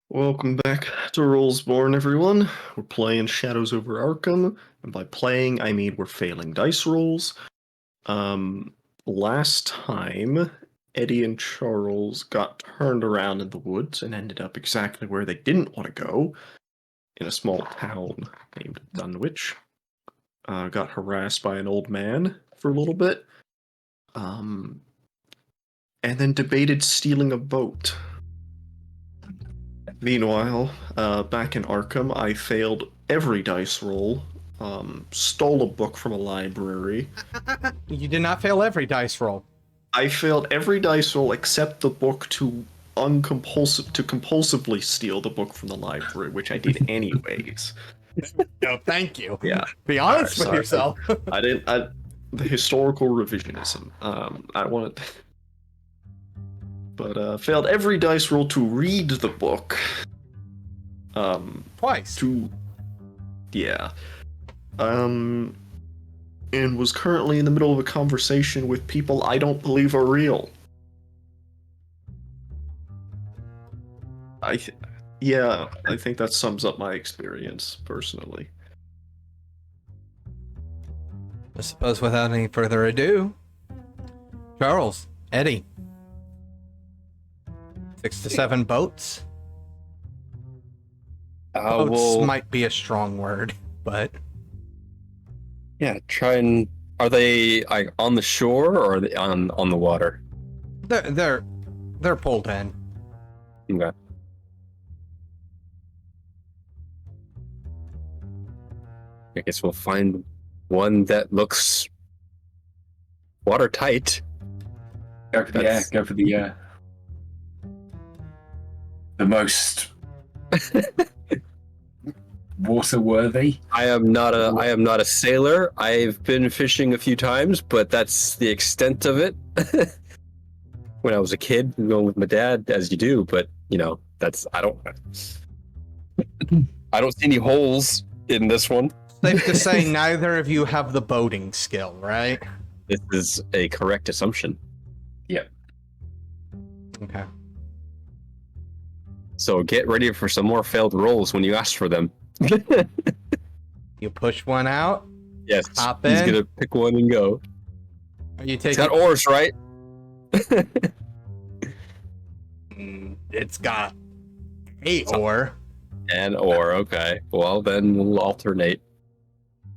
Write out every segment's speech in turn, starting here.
Welcome back to Rollsborne, everyone. We're playing Shadows over Arkham, and by playing, I mean we're failing dice rolls. Um, Last time, Eddie and Charles got turned around in the woods and ended up exactly where they didn't want to go, in a small town named Dunwich. Got harassed by an old man for a little bit, um, and then debated stealing a boat. Meanwhile, back in Arkham, I failed every dice roll, stole a book from a library. You did not fail every dice roll. I failed every dice roll except the book to compulsively steal the book from the library, which I did anyways. No, thank you. Yeah. Be honest with Sorry. yourself. I didn't. The historical revisionism. I wanted, but failed every dice roll to read the book. Twice. Yeah. And was currently in the middle of a conversation with people I don't believe are real. I think that sums up my experience, personally. I suppose without any further ado, Charles, Eddie, 6 to 7 boats. Boats might be a strong word, but yeah, try and are they like on the shore or are they on the water? they're pulled in. Okay. I guess we'll find one that looks watertight. Go for the most water worthy. I am not a sailor. I've been fishing a few times, but that's the extent of it. When I was a kid, going with my dad, as you do, but I don't see any holes in this one. Safe to say neither of you have the boating skill, right? This is a correct assumption. Yep. Okay. So get ready for some more failed rolls when you ask for them. You push one out. Yes. Hop He's in. gonna pick one and go. Are you It's taking? got oars, right? It's got a oar. An oar. Okay. Well, then we'll alternate.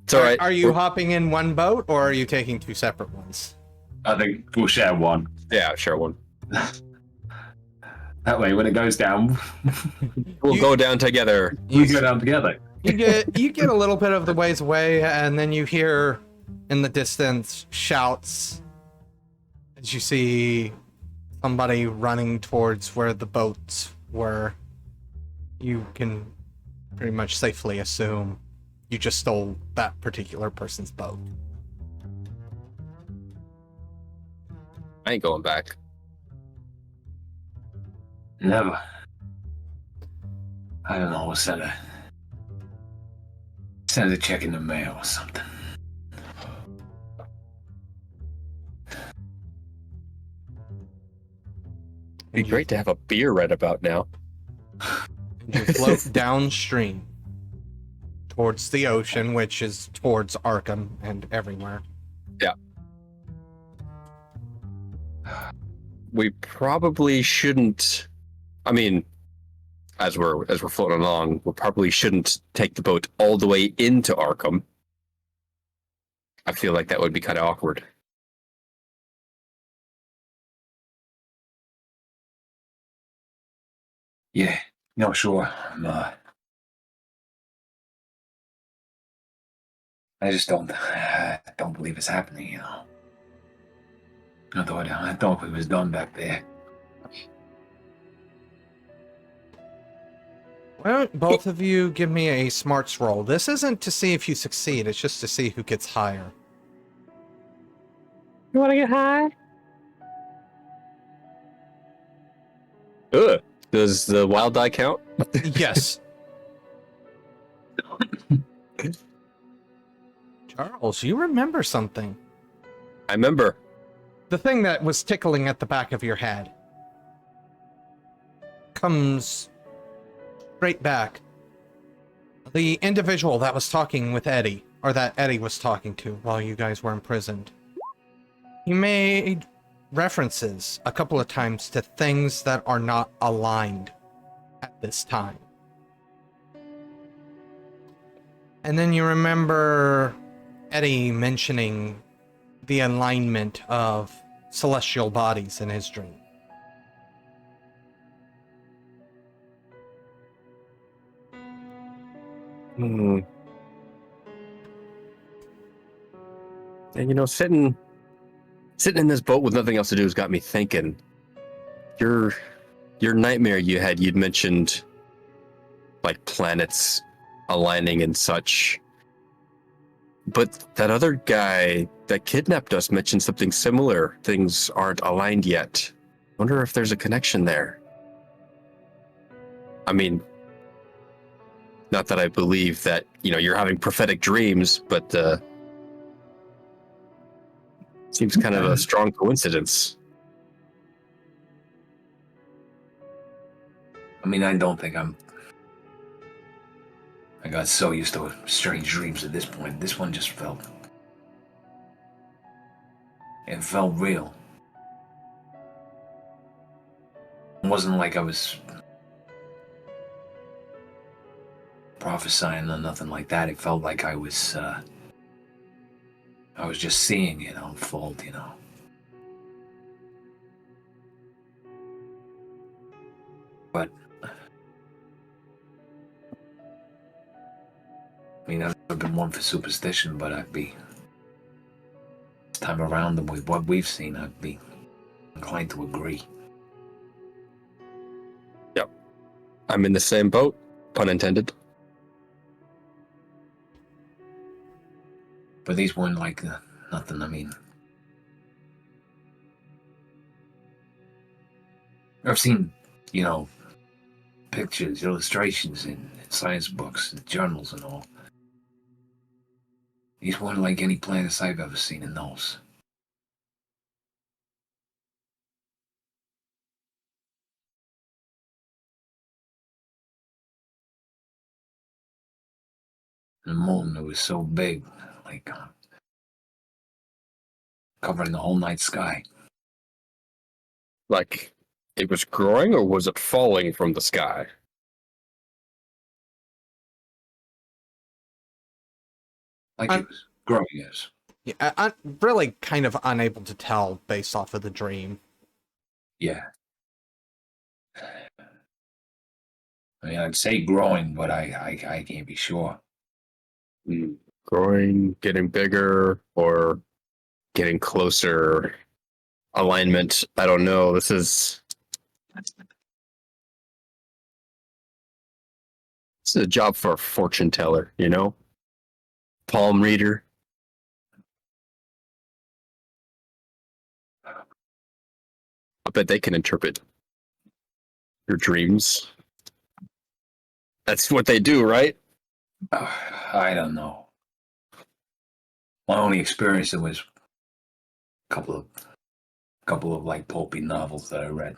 It's all right. Are you hopping in one boat or are you taking 2 separate ones? I think we'll share one. Yeah, sure one. That way, when it goes down, We'll go down together. we go down together. You get a little bit of the ways away, and then you hear in the distance shouts as you see somebody running towards where the boats were. You can pretty much safely assume you just stole that particular person's boat. I ain't going back. Never. I don't know. We'll send a check in the mail or something. It'd be great to have a beer right about now. And you float downstream towards the ocean, which is towards Arkham and everywhere. Yeah. We probably shouldn't. I mean, as we're floating along, we probably shouldn't take the boat all the way into Arkham. I feel like that would be kind of awkward. Yeah, not sure. I just don't believe it's happening. I thought it was done back there. Why don't both of you give me a smarts roll? This isn't to see if you succeed, it's just to see who gets higher. You want to get high? Ugh. Does the wild die count? Yes. Charles, you remember something. I remember. The thing that was tickling at the back of your head comes Straight back. The individual that was talking with Eddie, or that Eddie was talking to while you guys were imprisoned, he made references a couple of times to things that are not aligned at this time. And then you remember Eddie mentioning the alignment of celestial bodies in his dream. Hmm. And you know, sitting in this boat with nothing else to do has got me thinking. Your nightmare you'd mentioned like planets aligning and such. But that other guy that kidnapped us mentioned something similar. Things aren't aligned yet. Wonder if there's a connection there. I mean, not that I believe that, you know, you're having prophetic dreams, but seems kind of a strong coincidence. I mean, I don't think I got so used to strange dreams at this point. This one just felt... It felt real. It wasn't like I was prophesying or nothing like that. It felt like I was just seeing it unfold, you know. But I mean, I've never been one for superstition, but this time around, with what we've seen, I'd be inclined to agree. Yep. I'm in the same boat, pun intended. But these weren't like nothing, I mean. I've seen, you know, pictures, illustrations in science books, and journals and all. These weren't like any planets I've ever seen in those. The moon, it was so big, like covering the whole night sky. Like, it was growing, or was it falling from the sky? Like it was growing, yes. Yeah, I'm really kind of unable to tell based off of the dream. Yeah. I mean, I'd say growing, but I can't be sure. Growing, getting bigger, or getting closer. Alignment, I don't know. This is a job for a fortune teller, you know? Palm reader. I bet they can interpret your dreams. That's what they do, right? I don't know. My only experience was a couple of like pulpy novels that I read.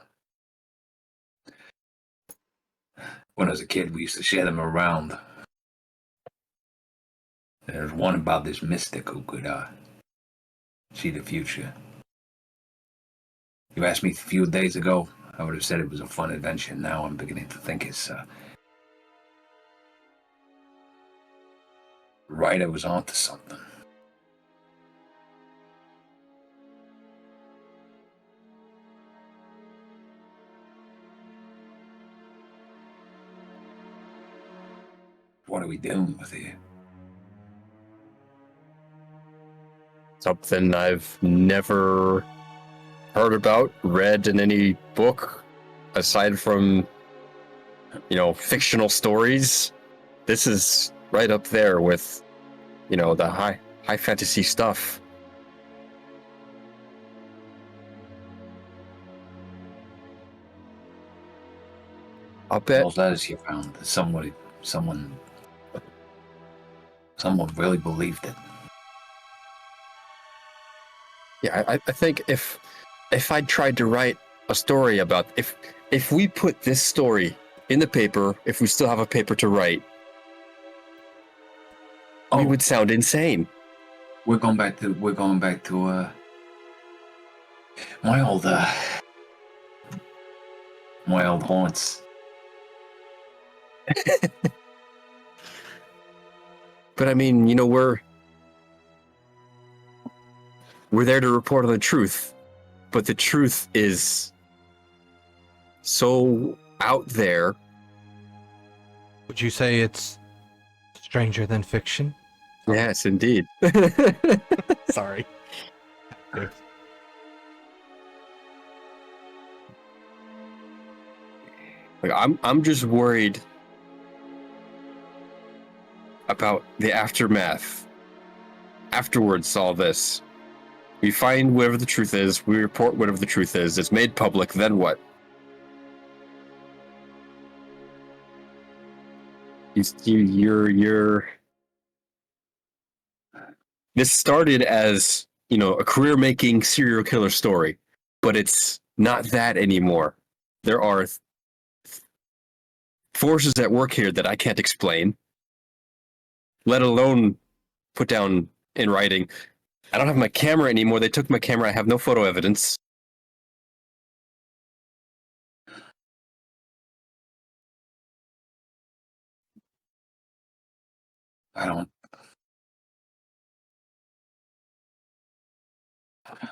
When I was a kid, we used to share them around. There's one about this mystic who could see the future. You asked me a few days ago, I would have said it was a fun adventure. Now I'm beginning to think it's right. I was onto something. What are we dealing with here? Something I've never heard about, read in any book, aside from, you know, fictional stories. This is right up there with, you know, the high fantasy stuff. I'll bet. Those letters you found, someone really believed it. Yeah, I think if I tried to write a story about if we put this story in the paper, if we still have a paper to write, we Oh, would sound insane. we're going back to my old haunts. But I mean, you know, we're there to report on the truth, but the truth is so out there. Would you say it's stranger than fiction? Yes, indeed. Sorry. Like, I'm just worried about the aftermath. Afterwards, all this. We find whatever the truth is. We report whatever the truth is. It's made public. Then what? You're. This started as, you know, a career-making serial killer story, but it's not that anymore. There are forces at work here that I can't explain, let alone put down in writing. I don't have my camera anymore. They took my camera. I have no photo evidence.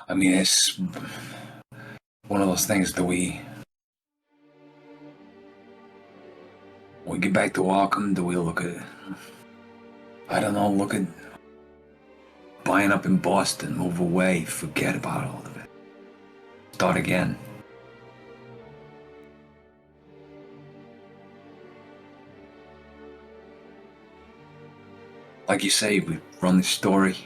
I mean, it's one of those things that we get back to Arkham. Do we look at, I don't know, look at buying up in Boston, move away, forget about all of it, start again? Like you say, we run this story.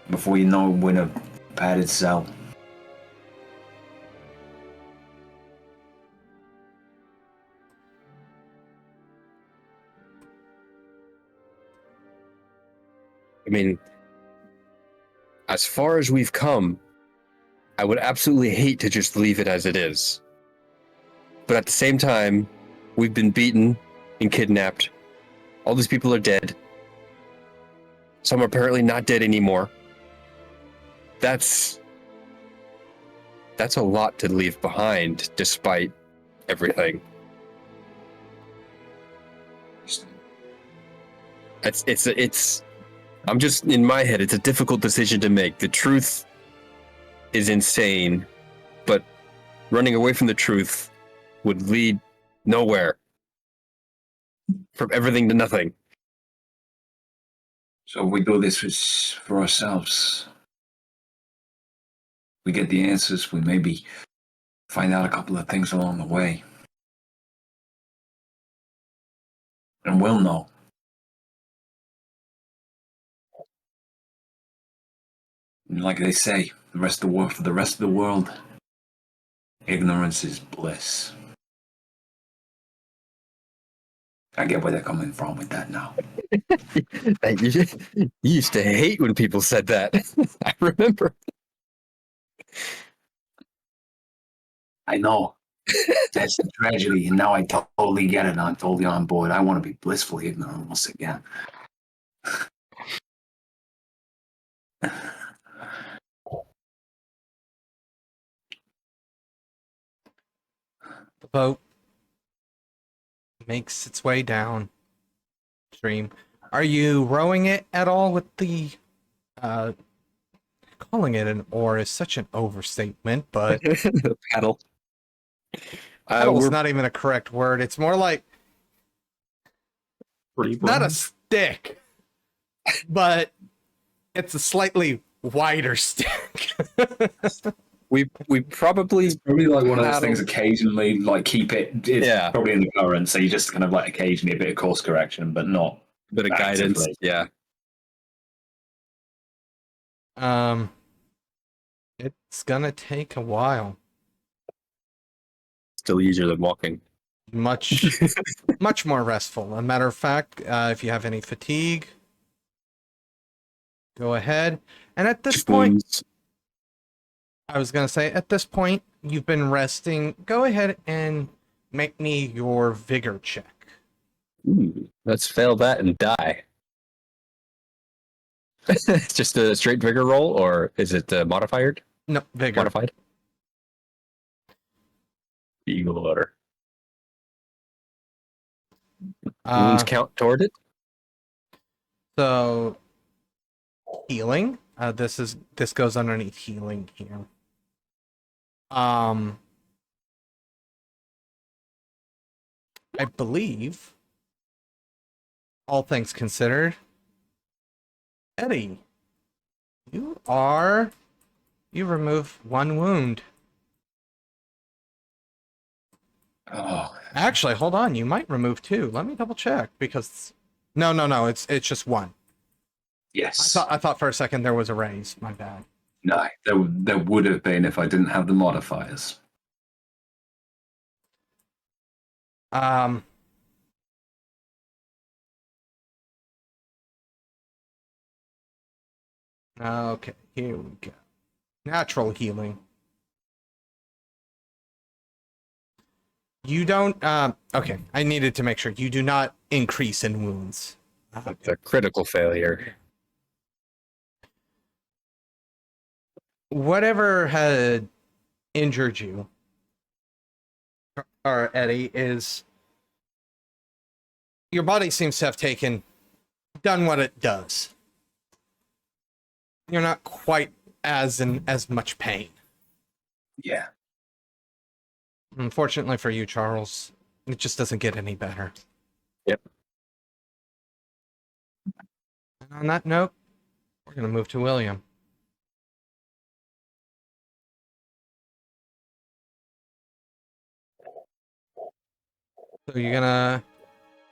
Before you know it, we're in a padded cell. I mean, as far as we've come, I would absolutely hate to just leave it as it is. But at the same time, we've been beaten and kidnapped. All these people are dead. Some are apparently not dead anymore. That's a lot to leave behind, despite everything. It's I'm just, in my head, it's a difficult decision to make. The truth is insane, but running away from the truth would lead nowhere. From everything to nothing. So if we do this for ourselves, we get the answers, we maybe find out a couple of things along the way. And we'll know. And like they say, for the rest of the world, ignorance is bliss. I get where they're coming from with that now. You used to hate when people said that. I remember. I know. That's the tragedy, and now I totally get it. I'm totally on board. I want to be blissfully ignorant once again. The boat makes its way down stream. Are you rowing it at all with the calling it an oar is such an overstatement, but The paddle. paddle's not even a correct word. It's more like Pretty not a broad. stick, but it's a slightly wider stick. We probably Probably like one of those paddle- things occasionally, like keep it, it's Yeah. probably in the current, so you just kind of like occasionally a bit of course correction, but not. bit of guidance. Actively. Yeah. It's gonna take a while. Still easier than walking. Much more restful. A matter of fact, if you have any fatigue, go ahead. And at this point, Spoons. I was going to say, at this point, you've been resting. Go ahead and make me your vigor check. Ooh, let's fail that and die. Just a straight vigor roll, or is it modified? No, vigor. Modified. Eagle order. Wounds count toward it. So, healing. This goes underneath healing here. I believe, all things considered, Eddie, you remove one wound. Oh, Actually, hold on, you might remove two. Let me double check because no, it's just one. yes. I thought for a second there was a raise. My bad. No, there would have been if I didn't have the modifiers. Okay, here we go. Natural healing. You don't, okay, I needed to make sure. You do not increase in wounds. It's a critical failure. Whatever had injured you, or Eddie, is your body seems to have done what it does. You're not quite as in as much pain. Yeah. Unfortunately for you, Charles, it just doesn't get any better. Yep. And on that note, we're going to move to William. So you're going to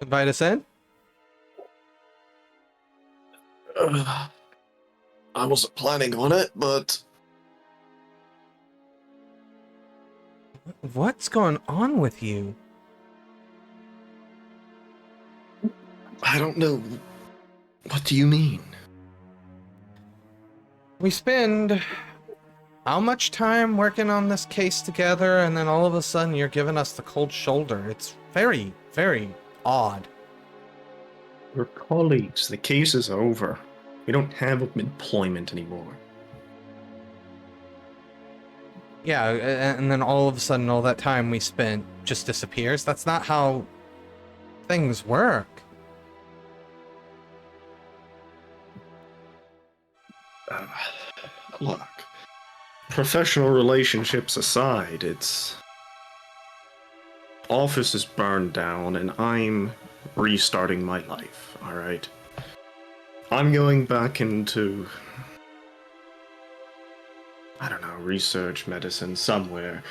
invite us in? I wasn't planning on it, but What's going on with you? I don't know. What do you mean? We spend how much time working on this case together, and then all of a sudden you're giving us the cold shoulder. It's very, very odd. We're colleagues. The case is over. We don't have employment anymore. Yeah, and then all of a sudden all that time we spent just disappears. That's not how things work. Look, professional relationships aside, it's... Office is burned down, and I'm restarting my life, alright? I'm going back into... I don't know, research, medicine, somewhere.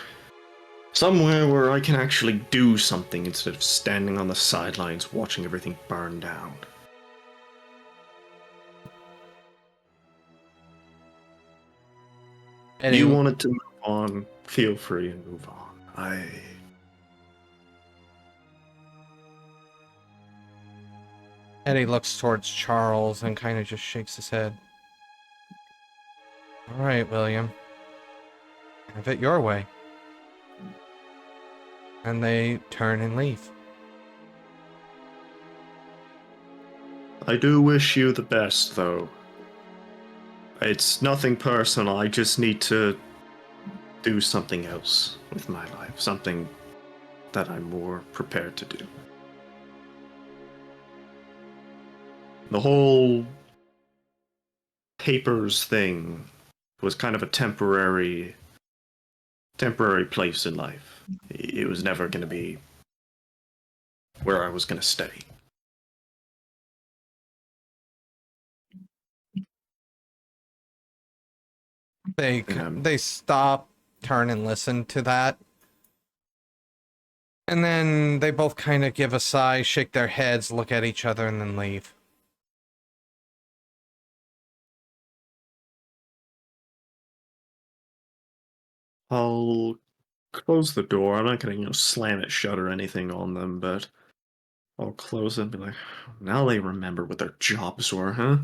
Somewhere where I can actually do something instead of standing on the sidelines watching everything burn down. Eddie, You wanted to move on, feel free and move on. Eddie looks towards Charles and kind of just shakes his head. All right, William. Have it your way. And they turn and leave. I do wish you the best, though. It's nothing personal, I just need to do something else with my life. Something that I'm more prepared to do. The whole papers thing was kind of a temporary place in life. It was never going to be where I was going to stay. They stop, turn, and listen to that. And then they both kind of give a sigh, shake their heads, look at each other, and then leave. I'll close the door. I'm not going to, slam it shut or anything on them, but I'll close it and be like, now they remember what their jobs were, huh?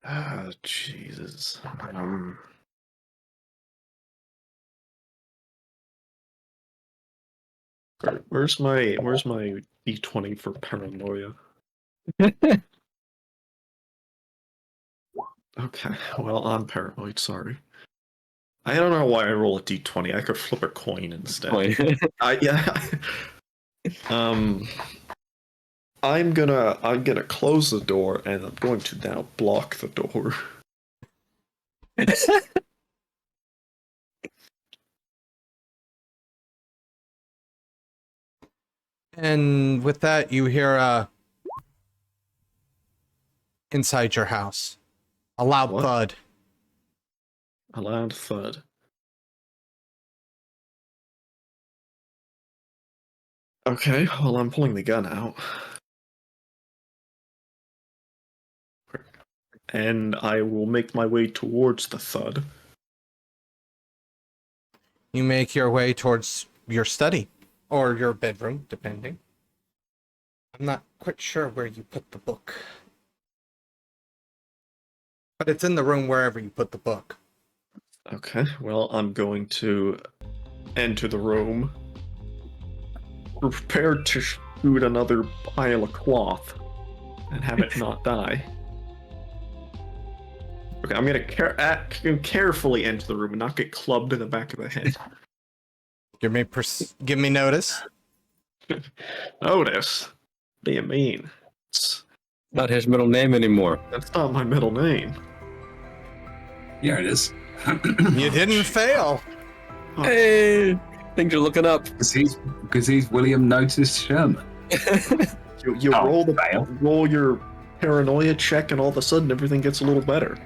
Ah, Jesus. Where's my D20 for paranoia? Okay, well, I'm paranoid, sorry. I don't know why I roll a D20. I could flip a coin instead. Yeah. I'm gonna close the door and I'm going to now block the door. And with that, you hear inside your house a loud What? thud. A loud thud. Okay, well, I'm pulling the gun out. And I will make my way towards the thud. You make your way towards your study or your bedroom, depending. I'm not quite sure where you put the book, but it's in the room wherever you put the book. Okay, well, I'm going to enter the room, prepared to shoot another pile of cloth and have it not die. Okay, I'm gonna carefully enter the room and not get clubbed in the back of the head. Give me notice. Notice? What do you mean? Not his middle name anymore. That's not my middle name. Yeah, it is. You didn't fail. Hey, things are looking up. Because he's William Notice Sherman. You roll your paranoia check, and all of a sudden everything gets a little better.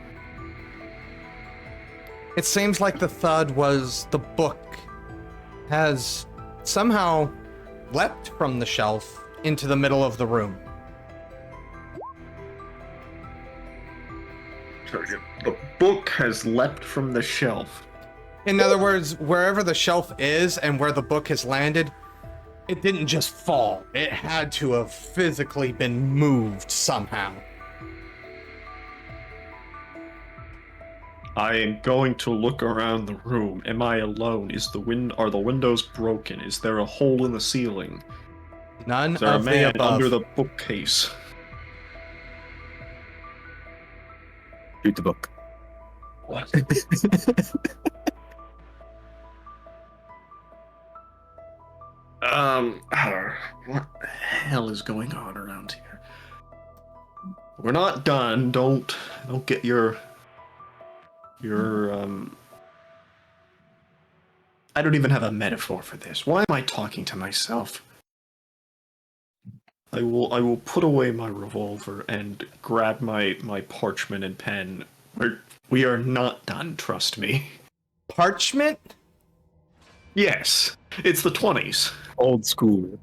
It seems like the thud was the book has somehow leapt from the shelf into the middle of the room. The book has leapt from the shelf. In other words, wherever the shelf is and where the book has landed, it didn't just fall. It had to have physically been moved somehow. I am going to look around the room. Am I alone? Are the windows broken? Is there a hole in the ceiling? None Is there a of the man above. under the bookcase? Shoot the book. What? What the hell is going on around here? We're not done. Don't get your I don't even have a metaphor for this. Why am I talking to myself? I will put away my revolver and grab my parchment and pen. We are not done, trust me. Parchment? Yes, it's the 20s. Old school.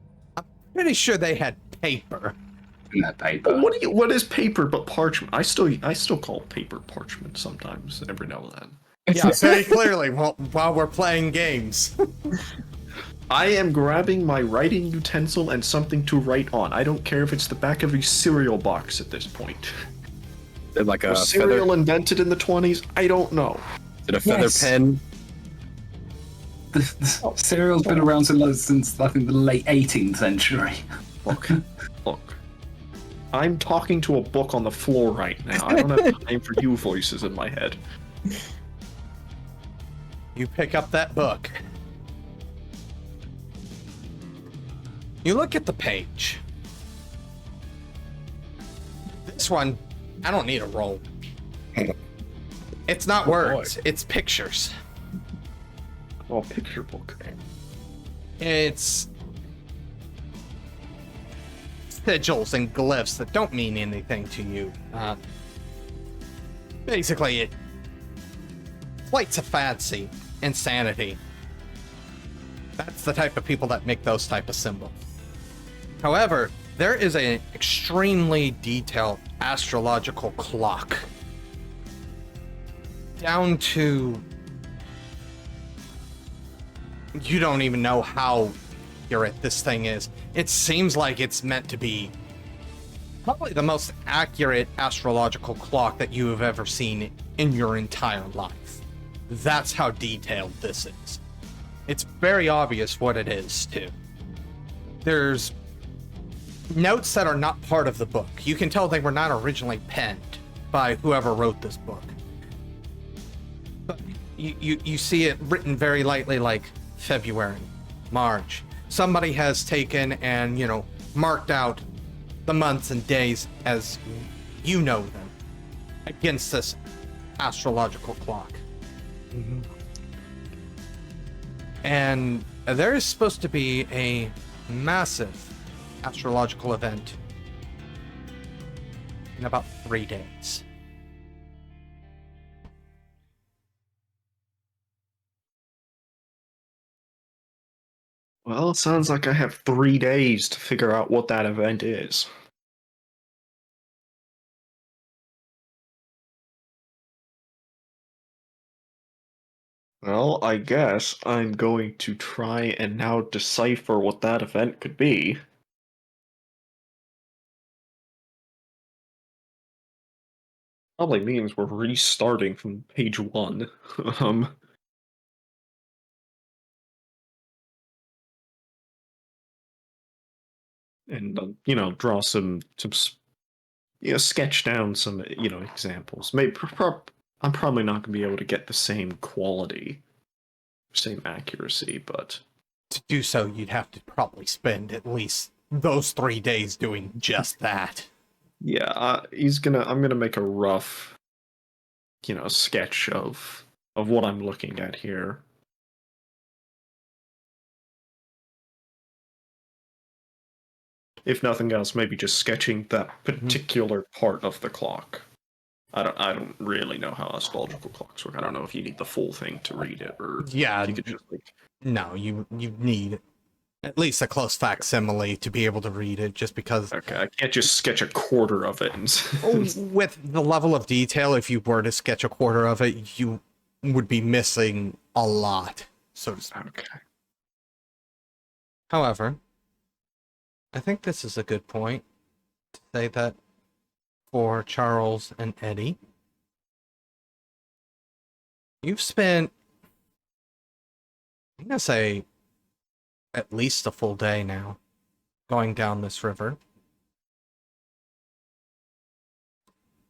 Pretty sure they had paper. In that paper. What is paper but parchment? I still call paper parchment sometimes, every now and then. Yeah, very clearly while we're playing games. I am grabbing my writing utensil and something to write on. I don't care if it's the back of a cereal box at this point. Is it like a Was cereal feather? invented in the 20s? I don't know. Is it a feather Yes. pen? The cereal's been around since I think the late 18th century. Look. I'm talking to a book on the floor right now. I don't have time for you voices in my head. You pick up that book. You look at the page. This one, I don't need a roll. It's not words, it's pictures. Oh, picture book. It's sigils and glyphs that don't mean anything to you. Basically, it flights of fancy, insanity. That's the type of people that make those type of symbols. However, there is an extremely detailed astrological clock down to you don't even know how accurate this thing is. It seems like it's meant to be probably the most accurate astrological clock that you have ever seen in your entire life. That's how detailed this is. It's very obvious what it is, too. There's notes that are not part of the book. You can tell they were not originally penned by whoever wrote this book. But you see it written very lightly, like February, March. Somebody has taken and, marked out the months and days as you know them against this astrological clock. Mm-hmm. And there is supposed to be a massive astrological event in about 3 days. Well, it sounds like I have 3 days to figure out what that event is. Well, I guess I'm going to try and now decipher what that event could be. Probably means we're restarting from page 1. And draw sketch down some examples. I'm probably not going to be able to get the same quality, same accuracy, but To do so, you'd have to probably spend at least those 3 days doing just that. yeah, I'm gonna make a rough sketch of what I'm looking at here. If nothing else, maybe just sketching that particular part of the clock. I don't really know how astrological clocks work. I don't know if you need the full thing to read it, or Yeah, if you could just no, you need at least a close facsimile to be able to read it, just because Okay, I can't just sketch a quarter of it. with the level of detail, if you were to sketch a quarter of it, you would be missing a lot, so to speak. Okay. However, I think this is a good point to say that for Charles and Eddie, you've spent, I'm going to say, at least a full day now going down this river.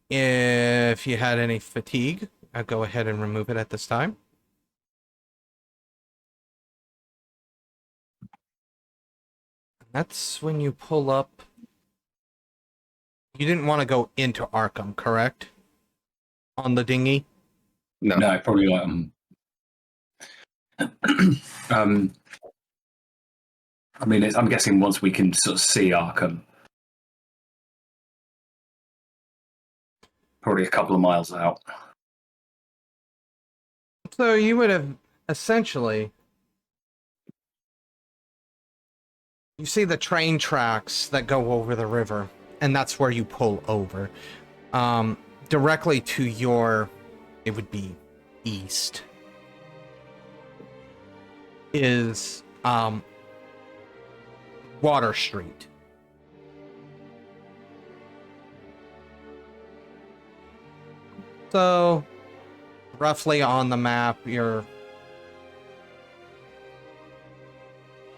If you had any fatigue, I'd go ahead and remove it at this time. That's when you pull up. You didn't want to go into Arkham, correct? On the dinghy? No. No, I probably I mean, I'm guessing once we can sort of see Arkham, probably a couple of miles out. So you would have essentially, you see the train tracks that go over the river, and that's where you pull over. Directly to your, it would be east, is Water Street. So, roughly on the map, you're...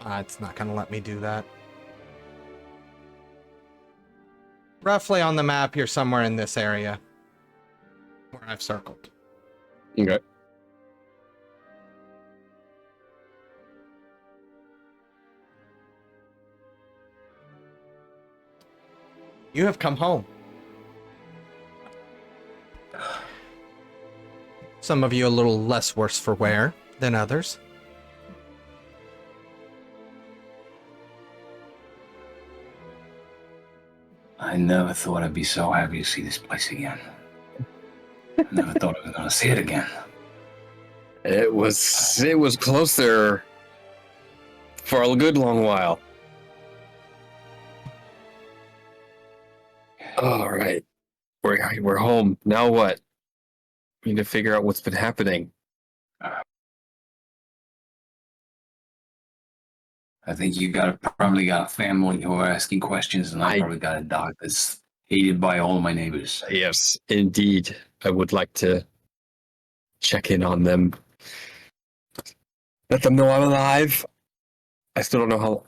it's not going to let me do that. Roughly on the map, you're somewhere in this area where I've circled. Okay. You have come home. Some of you a little less worse for wear than others. I never thought I'd be so happy to see this place again. I never thought I was going to see it again. It was close there for a good long while. All right, we're home. Now what? We need to figure out what's been happening. I think you probably got a family who are asking questions, and I probably got a dog that's hated by all my neighbors. Yes, indeed. I would like to check in on them. Let them know I'm alive. I still don't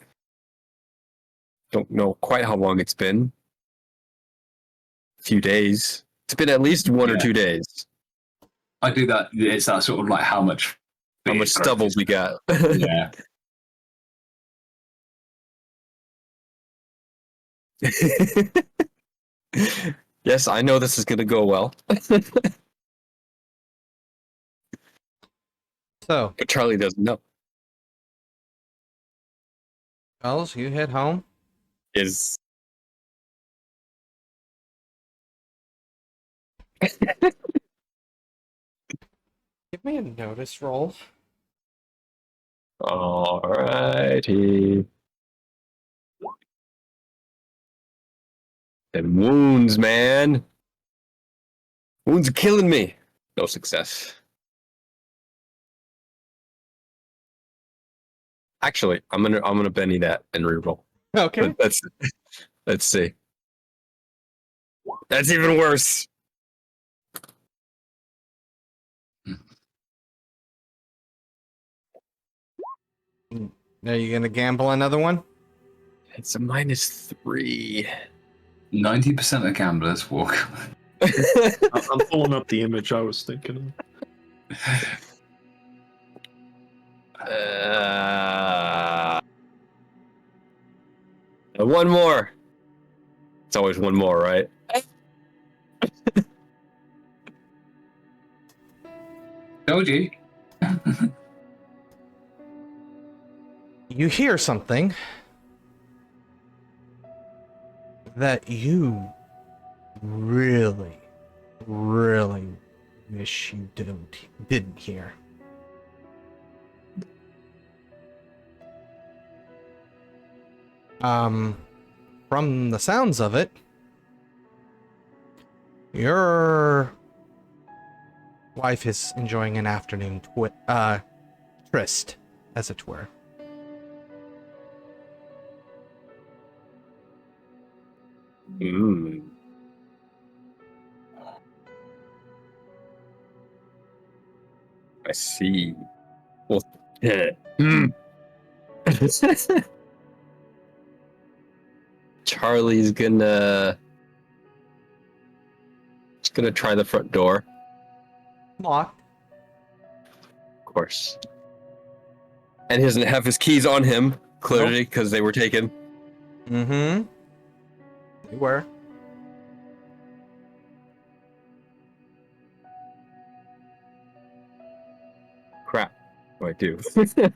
know quite how long it's been. A few days. It's been at least 1 or 2 days. I do that. It's that sort of like how much Stubble we got. Yeah. Yes, I know this is going to go well. So, But Charlie doesn't know. Charles, you head home. Is Give me a notice roll. alrighty. And wounds, man. Wounds are killing me. No success. Actually, I'm gonna Benny that and reroll. Okay. Let's see. That's even worse. Are you gonna gamble another one? It's a -3. 90% of gamblers walk. I'm pulling up the image I was thinking One more. It's always one more, right? Told you. You hear something that you really, really wish you didn't hear. From the sounds of it, your wife is enjoying an afternoon tryst, as it were. Mm. I see. Well, yeah. Charlie's gonna try the front door, Locked. of course. And he doesn't have his keys on him, clearly, because they were taken. Mm-hmm. They were. Crap. What do I do?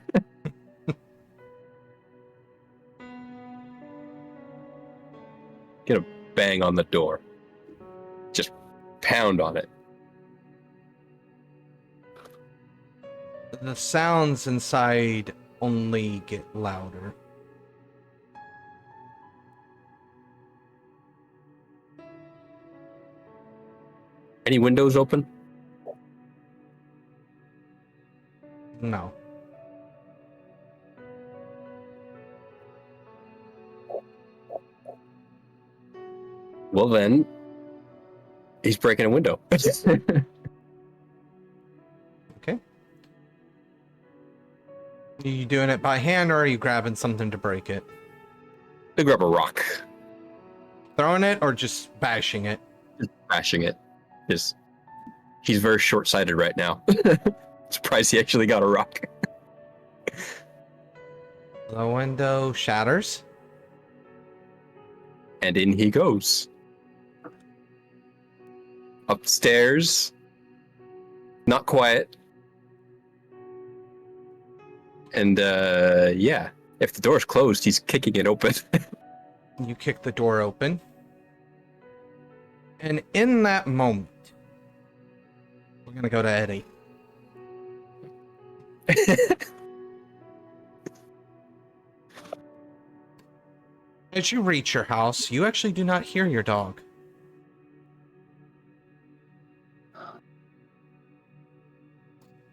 Get a bang on the door. Just pound on it. The sounds inside only get louder. Any windows open? No. Well then, he's breaking a window. Okay. Are you doing it by hand or are you grabbing something to break it? They grab a rock, Throwing it or just bashing it? just bashing it. He's very short-sighted right now. Surprised he actually got a rock. The window shatters. And in he goes. Upstairs. Not quiet. And yeah, if the door's closed, he's kicking it open. You kick the door open. And in that moment, we're going to go to Eddie. As you reach your house, you actually do not hear your dog.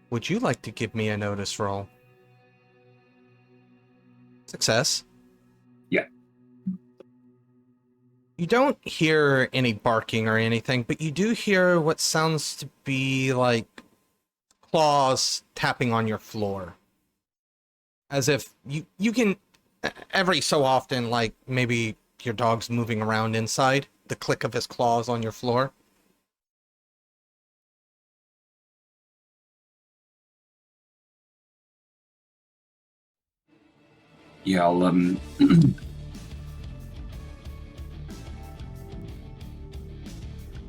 Would you like to give me a notice roll? Success. Yeah. You don't hear any barking or anything, but you do hear what sounds to be like claws tapping on your floor. As if you can, every so often, like maybe your dog's moving around inside, the click of his claws on your floor. Yeah,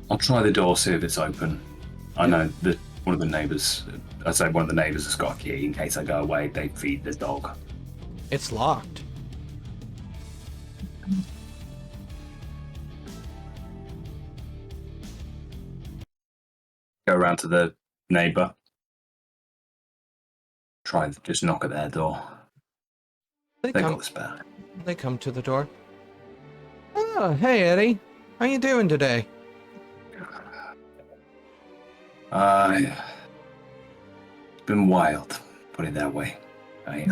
I'll try the door, see if it's open. I know that one of the neighbors, I say one of the neighbors has got a key in case I go away, they feed the dog. It's locked. Go around to the neighbor. Try just knock at their door. They They got come. this back. They come to the door. Oh, hey Eddie, how you doing today? It's been wild, put it that way. And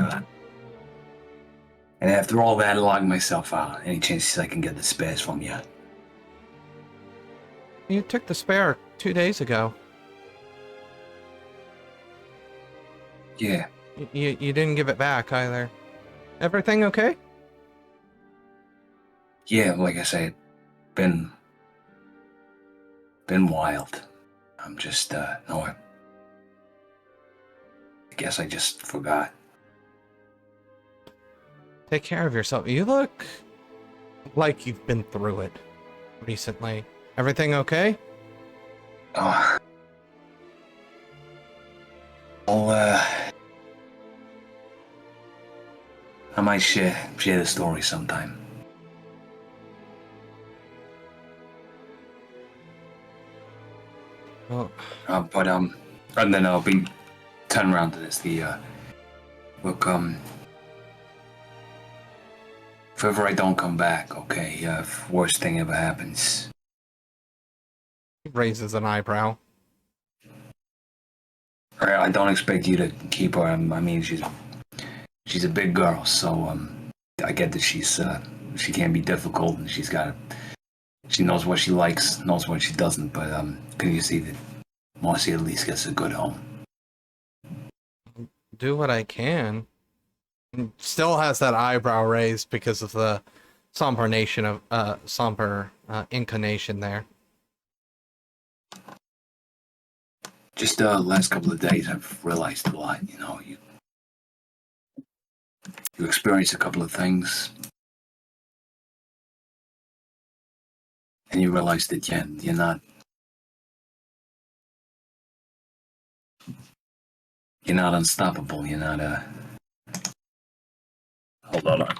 after all that, I locked myself out. Any chances I can get the spares from you? You took the spare 2 days ago. Yeah. You didn't give it back either. Everything okay? Yeah, like I said, been wild. I'm just, no, I guess I just forgot. Take care of yourself. You look like you've been through it recently. Everything okay? Oh. I might share the story sometime. Oh, But and then I'll be turn around to this. Look, if ever I don't come back, okay, if worst thing ever happens, he raises an eyebrow. I don't expect you to keep her. I mean, she's a big girl, so I get that she can be difficult, and she knows what she likes, knows what she doesn't. But can you see that Marcy at least gets a good home? Do what I can. Still has that eyebrow raised because of the somber incarnation there. Just last couple of days, I've realized a lot. You know, you experience a couple of things, and you realize that you're not unstoppable. You're not Hold on.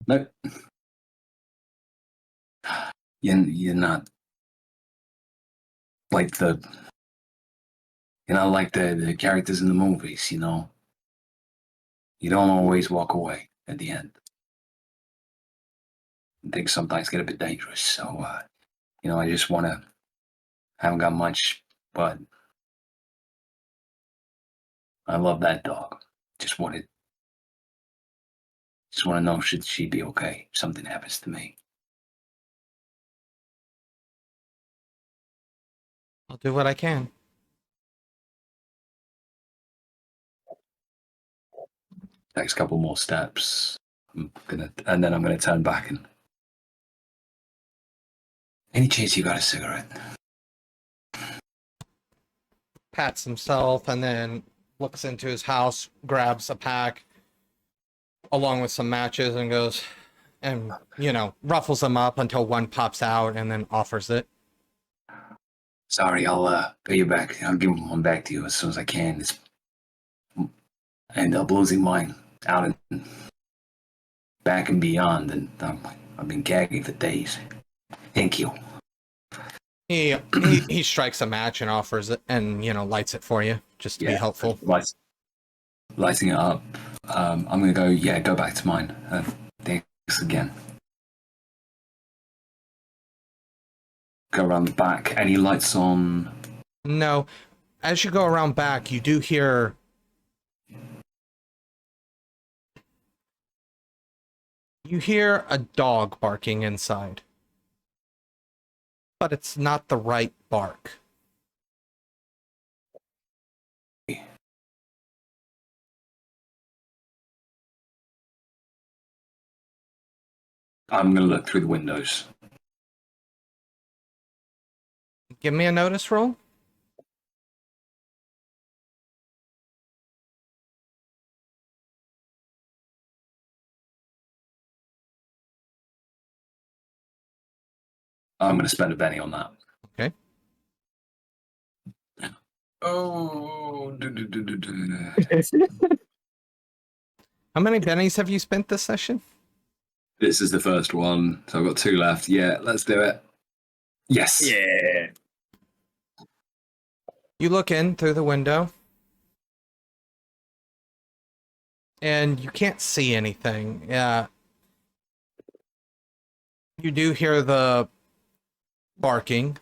Nope. You're not like the characters in the movies. You know, you don't always walk away at the end. Things sometimes get a bit dangerous. So, you know, I just haven't got much, but I love that dog. Just want to know, should she be okay if something happens to me? I'll do what I can. Next couple more steps, and then I'm gonna turn back and. Any chance you got a cigarette? Pats himself and then looks into his house, grabs a pack along with some matches and goes and, ruffles them up until one pops out and then offers it. Sorry, I'll pay you back. I'll give one back to you as soon as I can. I end up losing mine out and back and beyond, and I've been gagging for days. Thank you. He strikes a match and offers it and, lights it for you just to be helpful. Lighting it up. I'm gonna go back to mine. Thanks again. Go around the back. Any lights on? No. As you go around back, you do hear a dog barking inside. But it's not the right bark. I'm going to look through the windows. Give me a notice roll. I'm going to spend a penny on that. Okay. Oh. How many pennies have you spent this session? This is the first one, so I've got 2 left. Yeah, let's do it. Yes. Yeah. You look in through the window. And you can't see anything. You do hear the barking.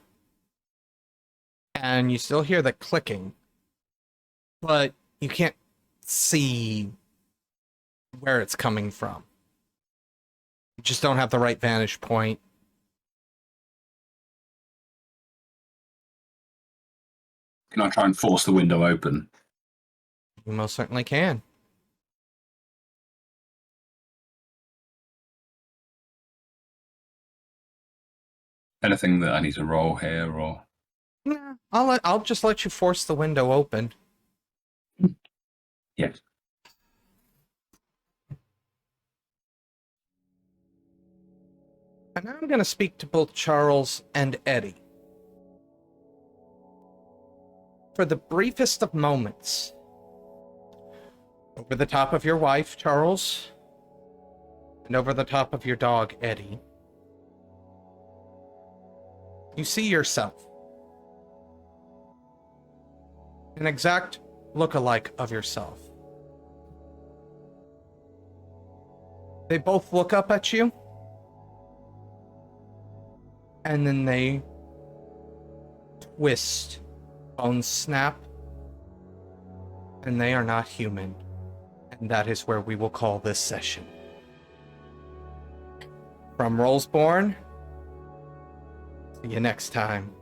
And you still hear the clicking. But you can't see where it's coming from. You just don't have the right vantage point. Can I try and force the window open? You most certainly can. Anything that I need to roll here, or? Nah, I'll just let you force the window open. Yes. And now I'm going to speak to both Charles and Eddie. For the briefest of moments, over the top of your wife, Charles, and over the top of your dog, Eddie, you see yourself. An exact look-alike of yourself. They both look up at you, and then they twist, bones snap, and they are not human. And that is where we will call this session. From Rollsborne, see you next time.